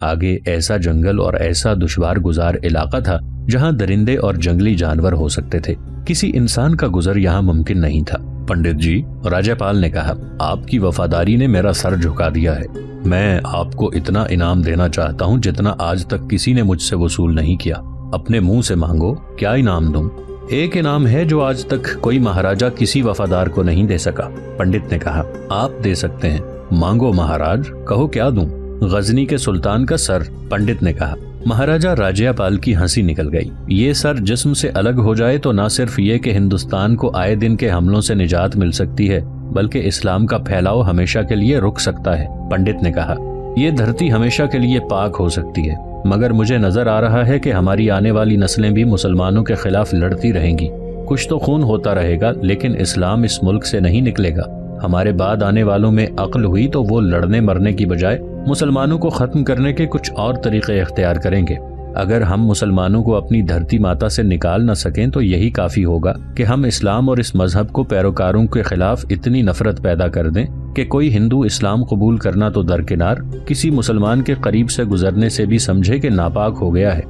आगे ऐसा जंगल और ऐसा दुश्वार गुजार इलाका था जहाँ दरिंदे और जंगली जानवर हो सकते थे। किसी इंसान का गुजर यहाँ मुमकिन नहीं था। पंडित जी, राज्यपाल ने कहा, आपकी वफादारी ने मेरा सर झुका दिया है। मैं आपको इतना इनाम देना चाहता हूँ जितना आज तक किसी ने मुझसे वसूल नहीं किया। अपने मुंह से मांगो, क्या इनाम दूं? एक इनाम है जो आज तक कोई महाराजा किसी वफादार को नहीं दे सका। पंडित ने कहा, आप दे सकते हैं, मांगो महाराज, कहो क्या दूं? गजनी के सुल्तान का सर, पंडित ने कहा। महाराजा राज्यपाल की हंसी निकल गई। ये सर जिस्म से अलग हो जाए तो न सिर्फ ये कि हिंदुस्तान को आए दिन के हमलों से निजात मिल सकती है, बल्कि इस्लाम का फैलाव हमेशा के लिए रुक सकता है। पंडित ने कहा, ये धरती हमेशा के लिए पाक हो सकती है, मगर मुझे नजर आ रहा है कि हमारी आने वाली नस्लें भी मुसलमानों के खिलाफ लड़ती रहेंगी। कुछ तो खून होता रहेगा, लेकिन इस्लाम इस मुल्क से नहीं निकलेगा। हमारे बाद आने वालों में अक्ल हुई तो वो लड़ने मरने की बजाय मुसलमानों को खत्म करने के कुछ और तरीके इख्तियार करेंगे। अगर हम मुसलमानों को अपनी धरती माता से निकाल न सकें तो यही काफी होगा कि हम इस्लाम और इस मजहब को पैरोकारों के खिलाफ इतनी नफरत पैदा कर दें कि कोई हिंदू इस्लाम कबूल करना तो दरकिनार, किसी मुसलमान के करीब से गुजरने से भी समझे कि नापाक हो गया है।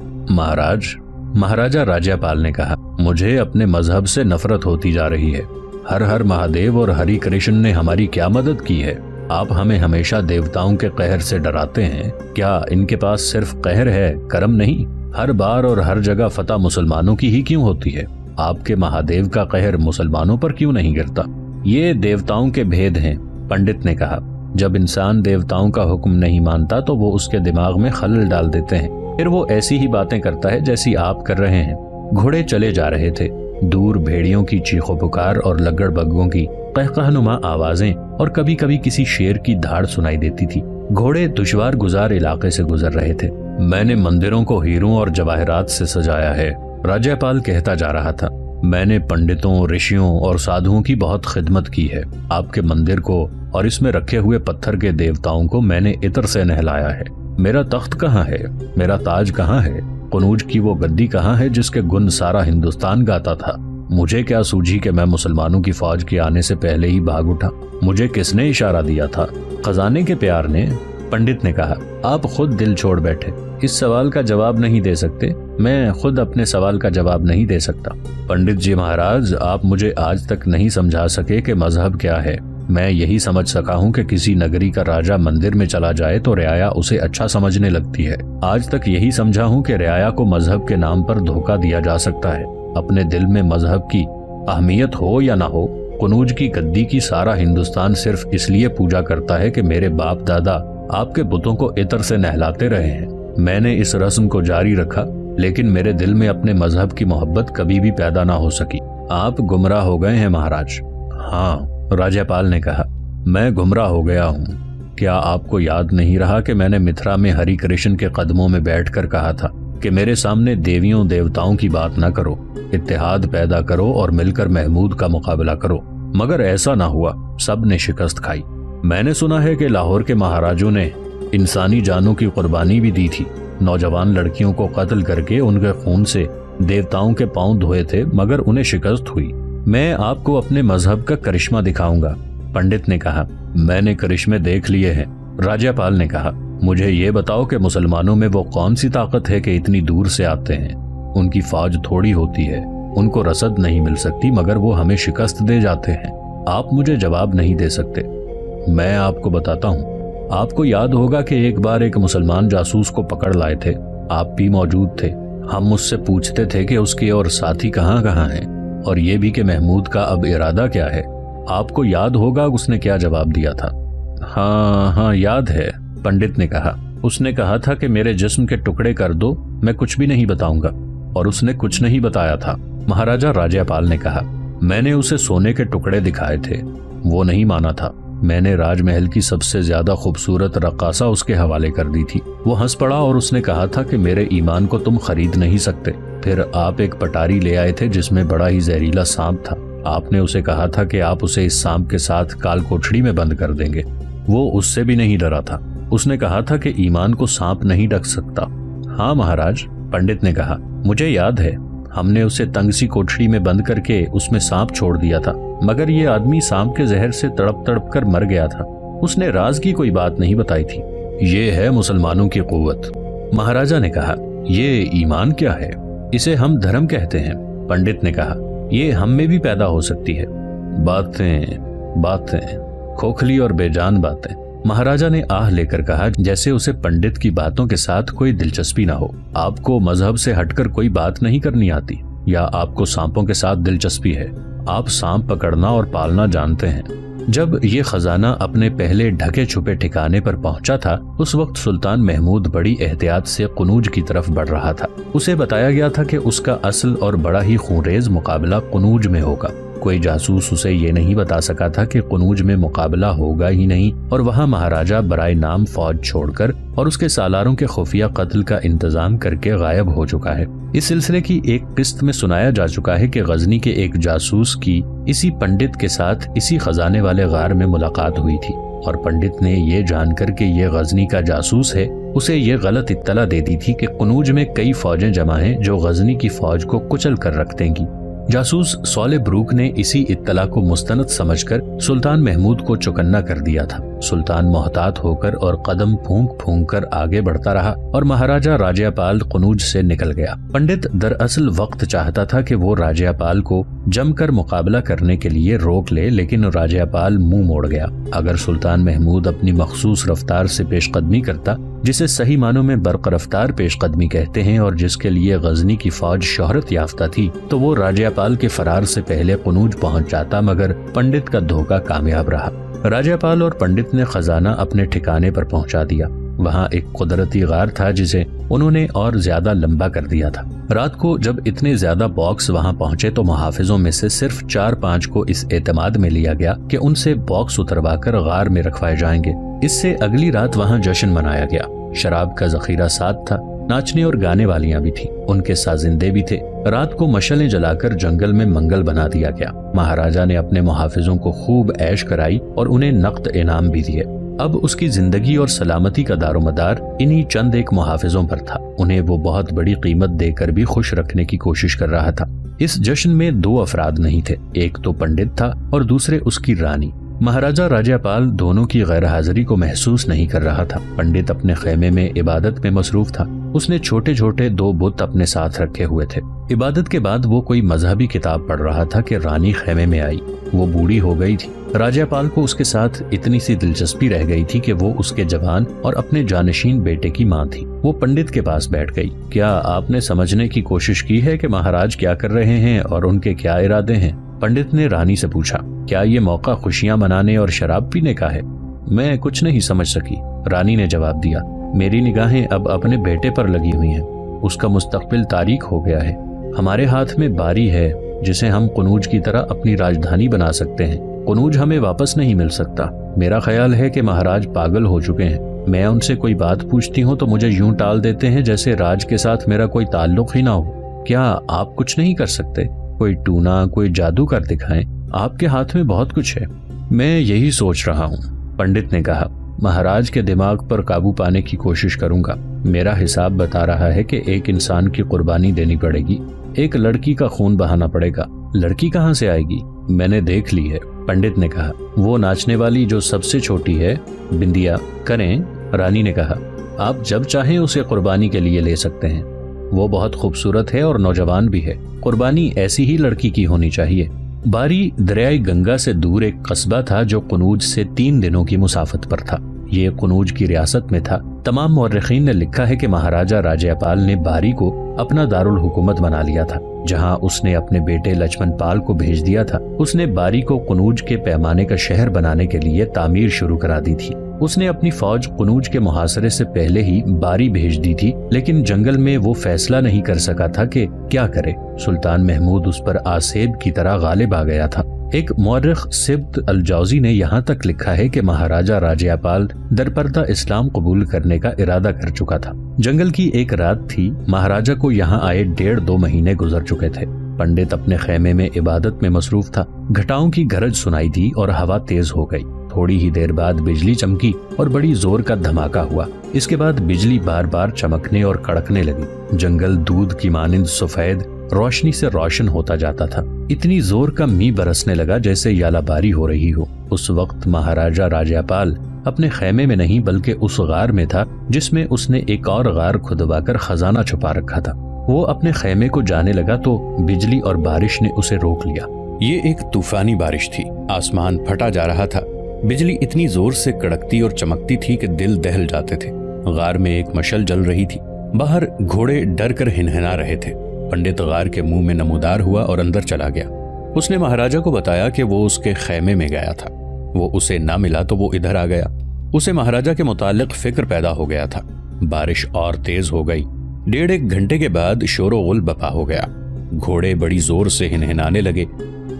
महाराजा राज्यपाल ने कहा, मुझे अपने मजहब से नफरत होती जा रही है। हर हर महादेव और हरि कृष्ण ने हमारी क्या मदद की है? आप हमें हमेशा देवताओं के कहर से डराते हैं। क्या इनके पास सिर्फ कहर है, करम नहीं? हर बार और हर जगह फतह मुसलमानों की ही क्यों होती है? आपके महादेव का कहर मुसलमानों पर क्यों नहीं गिरता? ये देवताओं के भेद हैं, पंडित ने कहा। जब इंसान देवताओं का हुक्म नहीं मानता तो वो उसके दिमाग में खलल डाल देते हैं, फिर वो ऐसी ही बातें करता है जैसी आप कर रहे हैं। घोड़े चले जा रहे थे। दूर भेड़ियों की चीखों पुकार और लगड़बग्गों की कहकहनुमा आवाजें और कभी कभी किसी शेर की धाड़ सुनाई देती थी। घोड़े दुश्वार गुजार इलाके से गुजर रहे थे। मैंने मंदिरों को हीरों और जवाहरात से सजाया है, राज्यपाल कहता जा रहा था। मैंने पंडितों, ऋषियों और साधुओं की बहुत खिदमत की है। आपके मंदिर को और इसमें रखे हुए पत्थर के देवताओं को मैंने इत्र से नहलाया है। मेरा तख्त कहाँ है? मेरा ताज कहाँ है? कनूज की वो गद्दी कहाँ है जिसके गुण सारा हिंदुस्तान गाता था? मुझे क्या सूझी कि मैं मुसलमानों की फौज के आने से पहले ही भाग उठा? मुझे किसने इशारा दिया था? खजाने के प्यार ने, पंडित ने कहा। आप खुद दिल छोड़ बैठे। इस सवाल का जवाब नहीं दे सकते? मैं खुद अपने सवाल का जवाब नहीं दे सकता। पंडित जी महाराज, आप मुझे आज तक नहीं समझा सके कि मजहब क्या है। मैं यही समझ सका हूँ कि किसी नगरी का राजा मंदिर में चला जाए तो रियाया उसे अच्छा समझने लगती है। आज तक यही समझा हूँ कि रियाया को मजहब के नाम पर धोखा दिया जा सकता है। अपने दिल में मजहब की अहमियत हो या ना हो, कनूज की गद्दी की सारा हिंदुस्तान सिर्फ इसलिए पूजा करता है कि मेरे बाप दादा आपके बुतों को इत्र से नहलाते रहे हैं। मैंने इस रस्म को जारी रखा, लेकिन मेरे दिल में अपने मजहब की मोहब्बत कभी भी पैदा ना हो सकी। आप गुमराह हो गए हैं महाराज। हाँ, राज्यपाल ने कहा, मैं गुमराह हो गया हूँ। क्या आपको याद नहीं रहा कि मैंने मिथिला में हरि कृष्ण के कदमों में बैठकर कहा था कि मेरे सामने देवियों देवताओं की बात न करो, इत्तेहाद पैदा करो और मिलकर महमूद का मुकाबला करो। मगर ऐसा ना हुआ, सब ने शिकस्त खाई। मैंने सुना है कि लाहौर के महाराजों ने इंसानी जानों की कुर्बानी भी दी थी। नौजवान लड़कियों को कत्ल करके उनके खून से देवताओं के पांव धोए थे, मगर उन्हें शिकस्त हुई। मैं आपको अपने मजहब का करिश्मा दिखाऊंगा, पंडित ने कहा। मैंने करिश्मे देख लिए हैं, राज्यपाल ने कहा। मुझे ये बताओ कि मुसलमानों में वो कौन सी ताकत है कि इतनी दूर से आते हैं? उनकी फौज थोड़ी होती है, उनको रसद नहीं मिल सकती, मगर वो हमें शिकस्त दे जाते हैं। आप मुझे जवाब नहीं दे सकते। मैं आपको बताता हूँ। आपको याद होगा कि एक बार एक मुसलमान जासूस को पकड़ लाए थे। आप भी मौजूद थे। हम उससे पूछते थे कि उसके और साथी कहाँ कहाँ हैं, और ये भी कि महमूद का अब इरादा क्या है। आपको याद होगा उसने क्या जवाब दिया था? हाँ, याद है, पंडित ने कहा। उसने कहा था कि मेरे जिस्म के टुकड़े कर दो, मैं कुछ भी नहीं बताऊंगा। और उसने कुछ नहीं बताया था, महाराजा राज्यपाल ने कहा। मैंने उसे सोने के टुकड़े दिखाए थे, वो नहीं माना था। मैंने राजमहल की सबसे ज्यादा खूबसूरत रक्कासा उसके हवाले कर दी थी। वो हंस पड़ा और उसने कहा था कि मेरे ईमान को तुम खरीद नहीं सकते। फिर आप एक पटारी ले आए थे जिसमें बड़ा ही जहरीला सांप था। आपने उसे कहा था कि आप उसे इस सांप के साथ काल कोठड़ी में बंद कर देंगे। वो उससे भी नहीं डरा था। उसने कहा था कि ईमान को सांप नहीं ढक सकता। हाँ महाराज, पंडित ने कहा। मुझे याद है, हमने उसे तंग सी कोठड़ी में बंद करके उसमें सांप छोड़ दिया था, मगर ये आदमी सांप के जहर से तड़प तड़प कर मर गया था। उसने राज की कोई बात नहीं बताई थी। ये है मुसलमानों की कुव्वत। महाराजा ने कहा, ये ईमान क्या है? इसे हम धर्म कहते हैं। पंडित ने कहा, ये हम में भी पैदा हो सकती है। बातें, खोखली और बेजान बातें। महाराजा ने आह लेकर कहा, जैसे उसे पंडित की बातों के साथ कोई दिलचस्पी ना हो। आपको मजहब से हटकर कोई बात नहीं करनी आती, या आपको सांपों के साथ दिलचस्पी है? आप सांप पकड़ना और पालना जानते हैं। जब ये खजाना अपने पहले ढके छुपे ठिकाने पर पहुंचा था, उस वक्त सुल्तान महमूद बड़ी एहतियात से कुनूज की तरफ बढ़ रहा था। उसे बताया गया था कि उसका असल और बड़ा ही खूंरेज मुकाबला कुनूज में होगा। कोई जासूस उसे ये नहीं बता सका था कि कुनूज में मुकाबला होगा ही नहीं, और वहाँ महाराजा बराए नाम फौज छोड़कर और उसके सालारों के खुफिया कत्ल का इंतजाम करके गायब हो चुका है। इस सिलसिले की एक किस्त में सुनाया जा चुका है कि गजनी के एक जासूस की इसी पंडित के साथ इसी खजाने वाले गार में मुलाकात हुई थी, और पंडित ने ये जानकर के ये गजनी का जासूस है, उसे ये गलत इत्तला दे दी थी कि कुनूज में कई फौजें जमा हैं जो गजनी की फौज को कुचल कर रख देंगी। जासूस सौले ब्रूक ने इसी इत्तला को मुस्तनद समझकर सुल्तान महमूद को चौकन्ना कर दिया था। सुल्तान मोहतात होकर और कदम फूंक फूंक कर आगे बढ़ता रहा और महाराजा राज्यपाल कुनूज से निकल गया। पंडित दरअसल वक्त चाहता था कि वो राज्यपाल को जमकर मुकाबला करने के लिए रोक ले, लेकिन राज्यपाल मुंह मोड़ गया। अगर सुल्तान महमूद अपनी मखसूस रफ्तार से पेशकदमी करता, जिसे सही मानों में बरकरफ्तार पेशकदमी कहते हैं और जिसके लिए गजनी की फौज शोहरत याफ्ता थी, तो वो राज्यपाल के फरार से पहले कुनूज पहुंच जाता, मगर पंडित का धोखा कामयाब रहा। राज्यपाल और पंडित ने खजाना अपने ठिकाने पर पहुंचा दिया। वहाँ एक कुदरती गार था जिसे उन्होंने और ज्यादा लंबा कर दिया था। रात को जब इतने ज्यादा बॉक्स वहाँ पहुंचे तो मुहाफिजों में से सिर्फ 4-5 को इस एतमाद में लिया गया कि उनसे बॉक्स उतरवाकर गार में रखवाए जाएंगे। इससे अगली रात वहाँ जश्न मनाया गया। शराब का जखीरा साथ था, नाचने और गाने वालियां भी थी, उनके साजिंदे भी थे। रात को मशलें जलाकर जंगल में मंगल बना दिया गया। महाराजा ने अपने मुहाफिजों को खूब ऐश कराई और उन्हें नक़द इनाम भी दिए। अब उसकी जिंदगी और सलामती का दारोमदार इन्हीं चंद एक मुहाफिजों पर था। उन्हें वो बहुत बड़ी कीमत देकर भी खुश रखने की कोशिश कर रहा था। इस जश्न में 2 अफराद नहीं थे, एक तो पंडित था और दूसरे उसकी रानी। महाराजा राज्यपाल दोनों की गैर हाजिरी को महसूस नहीं कर रहा था। पंडित अपने खेमे में इबादत में मसरूफ था। उसने छोटे छोटे 2 बुत अपने साथ रखे हुए थे। इबादत के बाद वो कोई मजहबी किताब पढ़ रहा था कि रानी खेमे में आई। वो बूढ़ी हो गई थी। राज्यपाल को उसके साथ इतनी सी दिलचस्पी रह गई थी कि वो उसके जवान और अपने जानशीन बेटे की माँ थी। वो पंडित के पास बैठ गई। क्या आपने समझने की कोशिश की है कि महाराज क्या कर रहे हैं और उनके क्या इरादे हैं? पंडित ने रानी से पूछा। क्या ये मौका खुशियां मनाने और शराब पीने का है? मैं कुछ नहीं समझ सकी, रानी ने जवाब दिया। मेरी निगाहें अब अपने बेटे पर लगी हुई हैं। उसका मुस्तकबिल तारीक हो गया है। हमारे हाथ में बारी है जिसे हम कुनूज की तरह अपनी राजधानी बना सकते हैं। कुनूज हमें वापस नहीं मिल सकता। मेरा ख्याल है कि महाराज पागल हो चुके हैं। मैं उनसे कोई बात पूछती हूँ तो मुझे यूं टाल देते हैं जैसे राज के साथ मेरा कोई ताल्लुक ही ना हो। क्या आप कुछ नहीं कर सकते? कोई टूना, कोई जादू कर दिखाएं। आपके हाथ में बहुत कुछ है। मैं यही सोच रहा हूँ, पंडित ने कहा। महाराज के दिमाग पर काबू पाने की कोशिश करूंगा। मेरा हिसाब बता रहा है कि एक इंसान की कुर्बानी देनी पड़ेगी। एक लड़की का खून बहाना पड़ेगा। लड़की कहाँ से आएगी? मैंने देख ली है, पंडित ने कहा। वो नाचने वाली जो सबसे छोटी है, बिंदिया। करें, रानी ने कहा। आप जब चाहें उसे कुर्बानी के लिए ले सकते हैं। वो बहुत खूबसूरत है और नौजवान भी है। कुर्बानी ऐसी ही लड़की की होनी चाहिए। बारी दरियाई गंगा से दूर एक कस्बा था जो कुनूज से 3 दिनों की मुसाफत पर था। ये कुनूज की रियासत में था। तमाम मौर्रिखीन ने लिखा है कि महाराजा राज्यपाल ने बारी को अपना दारुल हुकूमत बना लिया था, जहां उसने अपने बेटे लक्ष्मण पाल को भेज दिया था। उसने बारी को कुनूज के पैमाने का शहर बनाने के लिए तामीर शुरू करा दी थी। उसने अपनी फौज कुनूज के मुहासरे से पहले ही बारी भेज दी थी, लेकिन जंगल में वो फैसला नहीं कर सका था कि क्या करे। सुल्तान महमूद उस पर आसेब की तरह गालिब आ गया था। एक मौर्रिख सिब्त अल-जौजी ने यहाँ तक लिखा है कि महाराजा राज्यपाल दरपर्दा इस्लाम कबूल करने का इरादा कर चुका था। जंगल की एक रात थी। महाराजा को यहाँ आए 1.5-2 महीने गुजर चुके थे। पंडित अपने खेमे में इबादत में मसरूफ था। घटाओं की गरज सुनाई दी और हवा तेज हो गई। थोड़ी ही देर बाद बिजली चमकी और बड़ी जोर का धमाका हुआ। इसके बाद बिजली बार बार चमकने और कड़कने लगी। जंगल दूध की मानिंद सफेद रोशनी से रोशन होता जाता था। इतनी जोर का मी बरसने लगा जैसे यालाबारी हो रही हो। उस वक्त महाराजा राजापाल अपने खेमे में नहीं बल्कि उस गार में था जिसमें उसने एक और गार खुदवाकर खजाना छुपा रखा था। वो अपने खेमे को जाने लगा तो बिजली और बारिश ने उसे रोक लिया। ये एक तूफानी बारिश थी। आसमान फटा जा रहा था। बिजली इतनी जोर से कड़कती और चमकती थी कि दिल दहल जाते थे। गार में एक मशल जल रही थी। बाहर घोड़े डर कर हिनहिना रहे थे। पंडित गार के मुंह में नमूदार हुआ और अंदर चला गया। उसने महाराजा को बताया कि वो उसके खेमे में गया था। वो उसे ना मिला तो वो इधर आ गया। उसे महाराजा के मुतालिक फिक्र पैदा हो गया था। बारिश और तेज हो गई। 1.5 घंटे के बाद शोर-ओ-गुल बपा हो गया। घोड़े बड़ी जोर से हिनहिनाने लगे।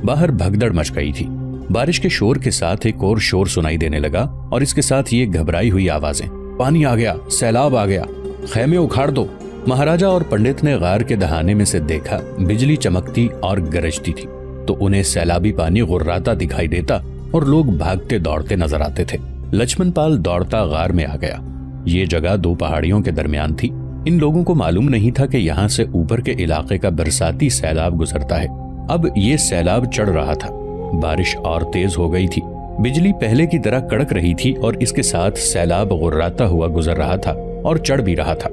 बाहर भगदड़ मच गई थी। बारिश के शोर के साथ एक और शोर सुनाई देने लगा और इसके साथ ये घबराई हुई आवाजें, पानी आ गया, सैलाब आ गया, खेमे उखाड़ दो। महाराजा और पंडित ने गार के दहाने में से देखा। बिजली चमकती और गरजती थी तो उन्हें सैलाबी पानी गुर्राता दिखाई देता और लोग भागते दौड़ते नजर आते थे। लक्ष्मण पाल दौड़ता गार में आ गया। ये जगह 2 पहाड़ियों के दरमियान थी। इन लोगों को मालूम नहीं था कि यहाँ से ऊपर के इलाके का बरसाती सैलाब गुजरता है। अब ये सैलाब चढ़ रहा था। बारिश और तेज हो गई थी। बिजली पहले की तरह कड़क रही थी और इसके साथ सैलाब गुर्राता हुआ गुजर रहा था और चढ़ भी रहा था।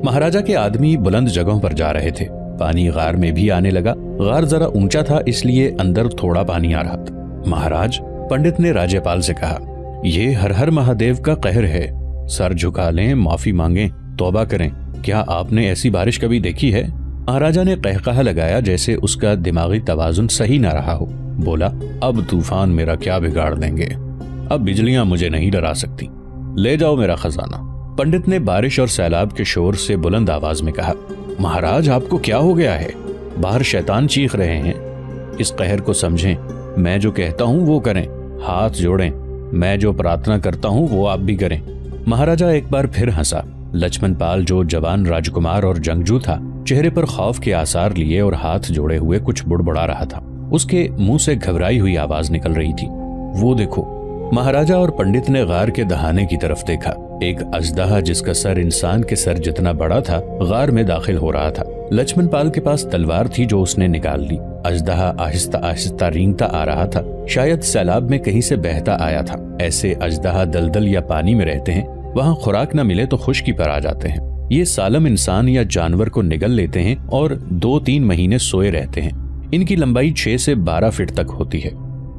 महाराजा के आदमी बुलंद जगहों पर जा रहे थे। पानी गार में भी आने लगा। गार जरा ऊंचा था इसलिए अंदर थोड़ा पानी आ रहा था। महाराज, पंडित ने राज्यपाल से कहा, ये हर हर महादेव का कहर है। सर झुका लें, माफी मांगें, तौबा करें। क्या आपने ऐसी बारिश कभी देखी है? महाराजा ने कहकहा लगाया जैसे उसका दिमागी तवाजुन सही न रहा हो। बोला, अब तूफान मेरा क्या बिगाड़ देंगे। अब बिजलियां मुझे नहीं डरा सकती। ले जाओ मेरा खजाना। पंडित ने बारिश और सैलाब के शोर से बुलंद आवाज में कहा, महाराज आपको क्या हो गया है? बाहर शैतान चीख रहे हैं। इस कहर को समझें। मैं जो कहता हूँ वो करें। हाथ जोड़ें। मैं जो प्रार्थना करता हूँ वो आप भी करें। महाराजा एक बार फिर हंसा। लक्ष्मण पाल जो जवान राजकुमार और जंगजू था, चेहरे पर खौफ के आसार लिए और हाथ जोड़े हुए कुछ बुड़बुड़ा रहा था। उसके मुंह से घबराई हुई आवाज निकल रही थी। वो देखो। महाराजा और पंडित ने गार के दहाने की तरफ देखा। एक अजदहा जिसका सर इंसान के सर जितना बड़ा था गार में दाखिल हो रहा था। लक्ष्मण पाल के पास तलवार थी जो उसने निकाल ली। अजदहा आहिस्ता आहिस्ता रेंगता आ रहा था। शायद सैलाब में कहीं से बहता आया था। ऐसे अजदहा दलदल या पानी में रहते हैं। वहाँ खुराक न मिले तो खुश्की पर आ जाते हैं। ये सालम इंसान या जानवर को निगल लेते हैं और 2-3 महीने सोए रहते हैं। इनकी लंबाई 6 से 12 फीट तक होती है।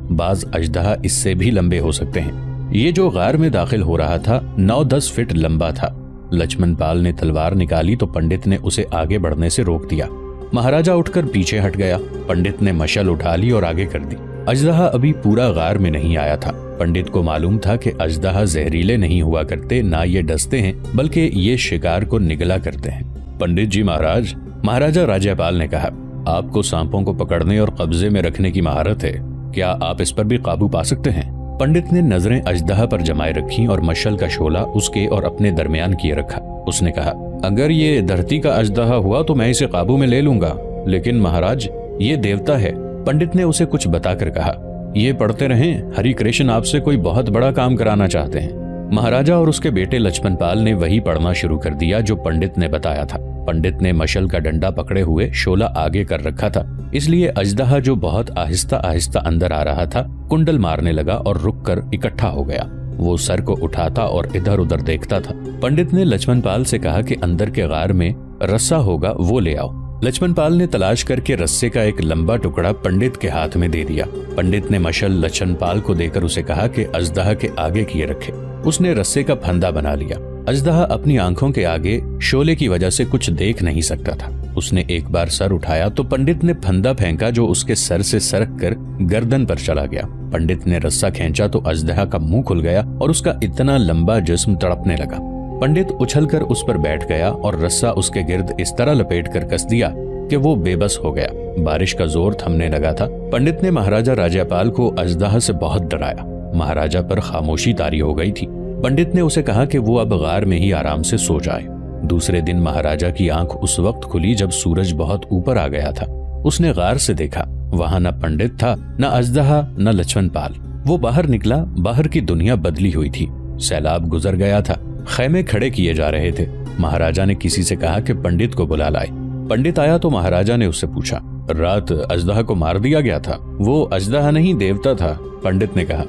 बाज अजदहा इससे भी लंबे हो सकते हैं। ये जो गार में दाखिल हो रहा था 9-10 फीट लंबा था। लक्ष्मण पाल ने तलवार निकाली तो पंडित ने उसे आगे बढ़ने से रोक दिया। महाराजा उठकर पीछे हट गया। पंडित ने मशल उठा ली और आगे कर दी। अजदहा अभी पूरा गार में नहीं आया था। पंडित को मालूम था कि अजदहा जहरीले नहीं हुआ करते, ना ये डसते हैं, बल्कि ये शिकार को निगला करते हैं। पंडित जी महाराज, महाराजा राज्यपाल ने कहा, आपको सांपों को पकड़ने और कब्जे में रखने की महारत है। क्या आप इस पर भी काबू पा सकते हैं? पंडित ने नजरें अजदहा पर जमाए रखी और मशल का शोला उसके और अपने दरमियान किए रखा। उसने कहा, अगर ये धरती का अजदहा हुआ तो मैं इसे काबू में ले लूंगा, लेकिन महाराज ये देवता है। पंडित ने उसे कुछ बताकर कहा, ये पढ़ते रहें, हरि कृष्ण आपसे कोई बहुत बड़ा काम कराना चाहते हैं। महाराजा और उसके बेटे लक्ष्मण पाल ने वही पढ़ना शुरू कर दिया जो पंडित ने बताया था। पंडित ने मशल का डंडा पकड़े हुए शोला आगे कर रखा था, इसलिए अजदहा जो बहुत आहिस्ता आहिस्ता अंदर आ रहा था कुंडल मारने लगा और रुककर इकट्ठा हो गया। वो सर को उठाता और इधर उधर देखता था। पंडित ने लक्ष्मण पाल से कहा कि अंदर के गार में रस्सा होगा, वो ले आओ। लक्ष्मण पाल ने तलाश करके रस्से का एक लंबा टुकड़ा पंडित के हाथ में दे दिया। पंडित ने मशल लक्ष्मण पाल को देकर उसे कहा कि अजदहा के आगे किए रखे। उसने रस्से का फंदा बना लिया। अजदहा अपनी आंखों के आगे शोले की वजह से कुछ देख नहीं सकता था। उसने एक बार सर उठाया तो पंडित ने फंदा फेंका जो उसके सर से सरक कर गर्दन पर चला गया। पंडित ने रस्सा खींचा तो अजदहा का मुंह खुल गया और उसका इतना लंबा जिस्म तड़पने लगा। पंडित उछलकर उस पर बैठ गया और रस्सा उसके गिर्द इस तरह लपेट कर कस दिया कि वो बेबस हो गया। बारिश का जोर थमने लगा था। पंडित ने महाराजा राज्यपाल को अजदहा से बहुत डराया। महाराजा पर खामोशी तारी हो गई थी। पंडित ने उसे कहा कि वो अब गार में ही आराम से सो जाए। दूसरे दिन महाराजा की आंख उस वक्त खुली जब सूरज बहुत ऊपर आ गया था। उसने गार से देखा, वहां न पंडित था, न अजदहा, न लक्ष्मण पाल। वो बाहर निकला। बाहर की दुनिया बदली हुई थी। सैलाब गुजर गया था। खैमे खड़े किए जा रहे थे। महाराजा ने किसी से कहा कि पंडित को बुला लाए। पंडित आया तो महाराजा ने उससे पूछा, रात अजदहा को मार दिया गया था? वो अजदहा नहीं, देवता था। पंडित ने कहा,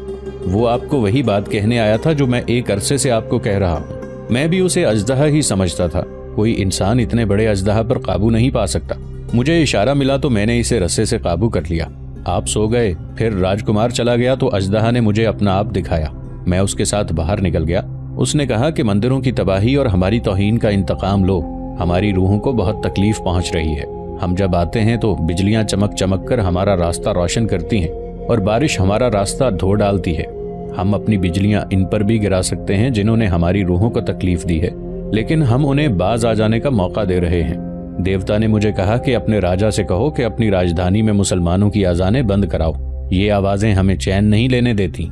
वो आपको वही बात कहने आया था जो मैं एक अरसे से आपको कह रहा हूँ। मैं भी उसे अजदहा ही समझता था। कोई इंसान इतने बड़े अजदहा पर काबू नहीं पा सकता। मुझे इशारा मिला तो मैंने इसे रस्से से काबू कर लिया। आप सो गए, फिर राजकुमार चला गया तो अजदहा ने मुझे अपना आप दिखाया। मैं उसके साथ बाहर निकल गया। उसने कहा कि मंदिरों की तबाही और हमारी तौहीन का इंतकाम लो। हमारी रूहों को बहुत तकलीफ पहुंच रही है। हम जब आते हैं तो बिजलियां चमक चमक कर हमारा रास्ता रोशन करती हैं और बारिश हमारा रास्ता धो डालती है। हम अपनी बिजलियां इन पर भी गिरा सकते हैं जिन्होंने हमारी रूहों को तकलीफ दी है, लेकिन हम उन्हें बाज आ जाने का मौका दे रहे हैं। देवता ने मुझे कहा कि अपने राजा से कहो कि अपनी राजधानी में मुसलमानों की आजानें बंद कराओ। ये आवाजें हमें चैन नहीं लेने देती।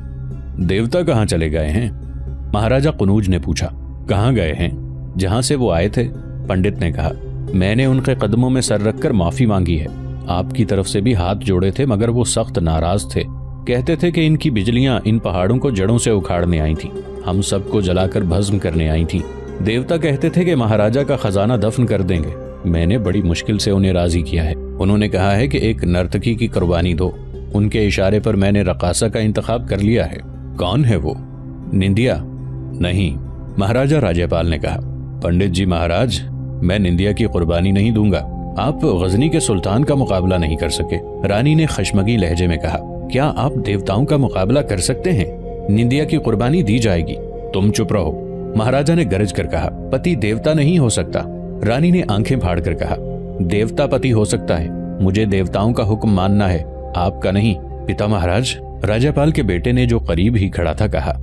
देवता कहाँ चले गए हैं? महाराजा कुनूज ने पूछा। कहाँ गए हैं? जहां से वो आए थे। पंडित ने कहा, मैंने उनके कदमों में सर रखकर माफी मांगी है। आपकी तरफ से भी हाथ जोड़े थे, मगर वो सख्त नाराज थे। कहते थे कि इनकी बिजलियां इन पहाड़ों को जड़ों से उखाड़ने आई थी, हम सबको जलाकर भस्म करने आई थी। देवता कहते थे कि महाराजा का खजाना दफन कर देंगे। मैंने बड़ी मुश्किल से उन्हें राजी किया है। उन्होंने कहा है कि एक नर्तकी की कुर्बानी दो। उनके इशारे पर मैंने रकासा का इंतखाब कर लिया है। कौन है वो? निंदिया? नहीं, महाराजा राज्यपाल ने कहा। पंडित जी महाराज, मैं निंदिया की कुर्बानी नहीं दूंगा। आप गजनी के सुल्तान का मुकाबला नहीं कर सके। रानी ने खशमगी लहजे में कहा, क्या आप देवताओं का मुकाबला कर सकते हैं? निंदिया की कुर्बानी दी जाएगी। तुम चुप रहो, महाराजा ने गरज कर कहा। पति देवता नहीं हो सकता। रानी ने आंखें फाड़कर कहा, देवता पति हो सकता है। मुझे देवताओं का हुक्म मानना है, आपका नहीं। पिता महाराज, राज्यपाल के बेटे ने जो करीब ही खड़ा था कहा,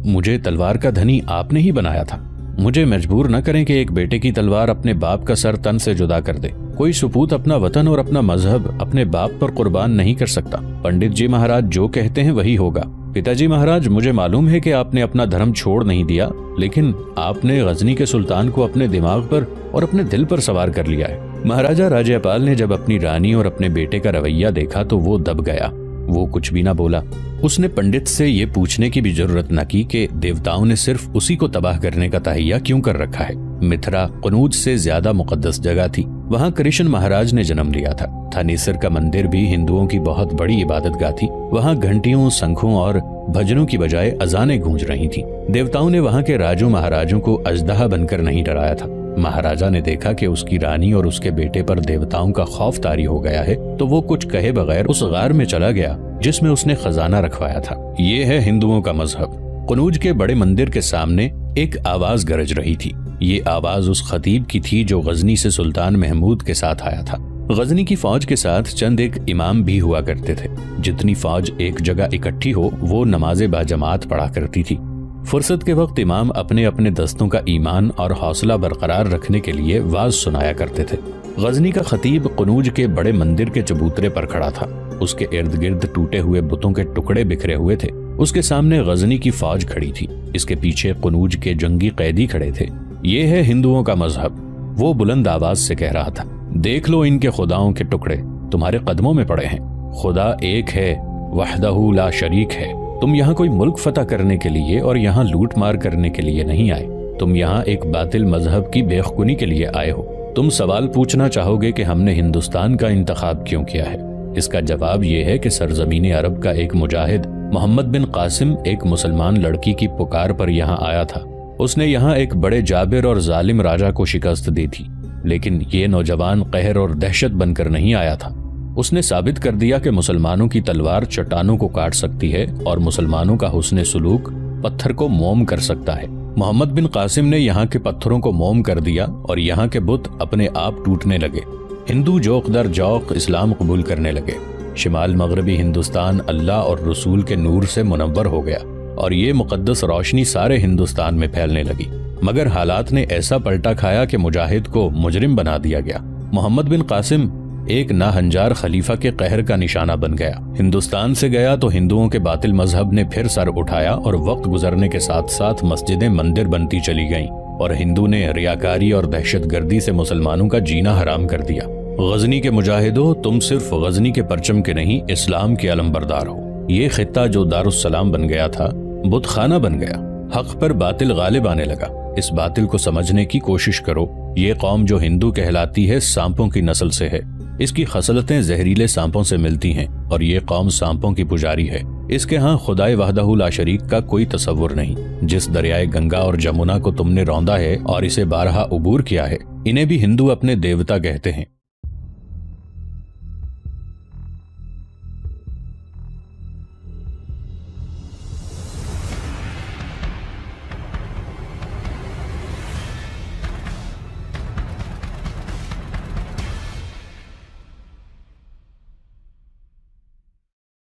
मुझे तलवार का धनी आपने ही बनाया था। मुझे मजबूर न करें कि एक बेटे की तलवार अपने बाप का सर तन से जुदा कर दे। कोई सुपूत अपना वतन और अपना मजहब अपने बाप पर कुर्बान नहीं कर सकता। पंडित जी महाराज जो कहते हैं वही होगा। पिताजी महाराज, मुझे मालूम है कि आपने अपना धर्म छोड़ नहीं दिया, लेकिन आपने गजनी के सुल्तान को अपने दिमाग पर और अपने दिल पर सवार कर लिया है। महाराजा राज्यपाल ने जब अपनी रानी और अपने बेटे का रवैया देखा तो वो दब गया। वो कुछ भी ना बोला। उसने पंडित से ये पूछने की भी जरूरत न की कि देवताओं ने सिर्फ उसी को तबाह करने का तहैया क्यों कर रखा है। मिथिला कुनूज से ज्यादा मुकद्दस जगह थी। वहाँ कृष्ण महाराज ने जन्म लिया था। थानेसर का मंदिर भी हिंदुओं की बहुत बड़ी इबादतगाह थी। वहाँ घंटियों, शंखों और भजनों की बजाय अजानें गूंज रही थी। देवताओं ने वहाँ के राजों महाराजों को अजदहा बनकर नहीं डराया था। महाराजा ने देखा कि उसकी रानी और उसके बेटे पर देवताओं का खौफ तारी हो गया है, तो वो कुछ कहे बगैर उस गार में चला गया जिसमें उसने खजाना रखवाया था। ये है हिंदुओं का मजहब। कुनूज के बड़े मंदिर के सामने एक आवाज गरज रही थी। ये आवाज उस खतीब की थी जो गजनी से सुल्तान महमूद के साथ आया था। गजनी की फौज के साथ चंद एक इमाम भी हुआ करते थे। जितनी फौज एक जगह इकट्ठी हो वो नमाज़े बाजमात पढ़ा करती थी। फुर्सत के वक्त इमाम अपने अपने दस्तों का ईमान और हौसला बरकरार रखने के लिए वाज सुनाया करते थे। गजनी का खतीब कुनूज के बड़े मंदिर के चबूतरे पर खड़ा था। उसके इर्द गिर्द टूटे हुए बुतों के टुकड़े बिखरे हुए थे। उसके सामने गजनी की फौज खड़ी थी। इसके पीछे कुनूज के जंगी कैदी खड़े थे। ये है हिंदुओं का मजहब। वो बुलंद आवाज से कह रहा था, देख लो इनके खुदाओं के टुकड़े तुम्हारे कदमों में पड़े हैं। खुदा एक है, वहदहू ला शरीक है। तुम यहाँ कोई मुल्क फतह करने के लिए और यहाँ लूट मार करने के लिए नहीं आए। तुम यहाँ एक बातिल मजहब की बेखुनी के लिए आए हो। तुम सवाल पूछना चाहोगे कि हमने हिंदुस्तान का इंतखाब क्यों किया है। इसका जवाब यह है कि सरजमीन अरब का एक मुजाहिद मोहम्मद बिन कासिम एक मुसलमान लड़की की पुकार पर यहाँ आया था। उसने यहाँ एक बड़े जाबिर और जालिम राजा को शिकस्त दी थी, लेकिन ये नौजवान कहर और दहशत बनकर नहीं आया था। उसने साबित कर दिया कि मुसलमानों की तलवार चट्टानों को काट सकती है और मुसलमानों का हुस्न सुलूक पत्थर को मोम कर सकता है। मोहम्मद बिन कासिम ने यहाँ के पत्थरों को मोम कर दिया और यहाँ के बुत अपने आप टूटने लगे। हिंदू जौक दर जौक इस्लाम कबूल करने लगे। शिमाल मगरबी हिंदुस्तान अल्लाह और रसूल के नूर से मुनव्वर हो गया और ये मुकद्दस रोशनी सारे हिंदुस्तान में फैलने लगी। मगर हालात ने ऐसा पलटा खाया कि मुजाहिद को मुजरिम बना दिया गया। मोहम्मद बिन कासिम एक नाहंजार खलीफा के कहर का निशाना बन गया। हिंदुस्तान से गया तो हिंदुओं के बातिल मजहब ने फिर सर उठाया और वक्त गुजरने के साथ साथ मस्जिदें मंदिर बनती चली गईं और हिंदू ने रियाकारी और दहशतगर्दी से मुसलमानों का जीना हराम कर दिया। गजनी के मुजाहिदों, तुम सिर्फ गजनी के परचम के नहीं, इस्लाम के अलमबरदार हो। ये खित्ता जो दारुस्सलाम बन गया था बुतखाना बन गया। हक पर बातिल गालिब आने लगा। इस बातिल को समझने की कोशिश करो। ये कौम जो हिंदू कहलाती है सांपों की नस्ल से है। इसकी खसलतें जहरीले सांपों से मिलती हैं और ये कौम सांपों की पुजारी है। इसके यहाँ खुदाए वहदहू ला शरीक का कोई तसव्वुर नहीं। जिस दरियाए गंगा और जमुना को तुमने रौंदा है और इसे बारहा उबूर किया है, इन्हें भी हिंदू अपने देवता कहते हैं।